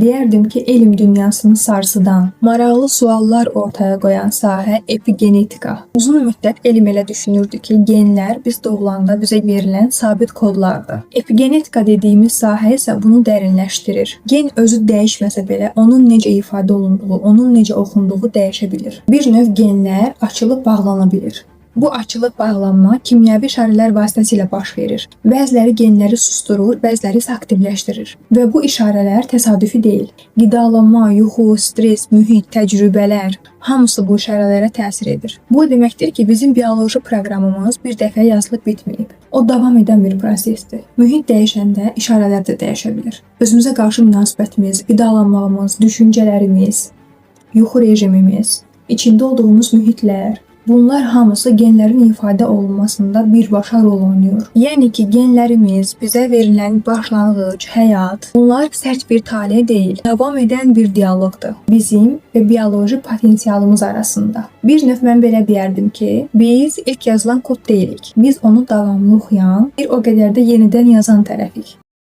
Deyərdim ki, elm dünyasını sarsıdan, maraqlı suallar ortaya qoyan sahə epigenetika. Uzun müddət elm elə düşünürdü ki, genlər biz doğulanda bizə verilən sabit kodlardır. Epigenetika dediyimiz sahə isə bunu dərinləşdirir. Gen özü dəyişməsə belə, onun necə ifadə olunduğu, onun necə oxunduğu dəyişə bilir. Bir növ genlər açılıb bağlana bilir. Bu açılıb bağlanma kimyəvi işarələr vasitəsilə baş verir. Bəziləri genləri susdurur, bəziləri isə aktivləşdirir. Və bu işarələr təsadüfi deyil. Qidalanma, yuxu, stres, mühit, təcrübələr hamısı bu işarələrə təsir edir. Bu deməkdir ki, bizim bioloji proqramımız bir dəfə yazılıb bitməyib. O davam edən bir prosesdir. Mühit dəyişəndə işarələr də dəyişə bilir. Özümüzə qarşı münasibətimiz, qidalanmağımız, düşüncələrimiz, yuxu rejimimiz, içində olduğumuz mühitlər, bunlar hamısı genlərin ifadə olunmasında birbaşa rol oynayır. Yəni ki, genlərimiz bizə verilən başlanğıc, həyat, bunlar sərt bir tale deyil, davam edən bir dialoqdur. Bizim və bioloji potensialımız arasında. Bir növ mən belə deyərdim ki, biz ilk yazılan kod deyilik. Biz onu davamlı oxuyan, bir o qədər də yenidən yazan tərəfik.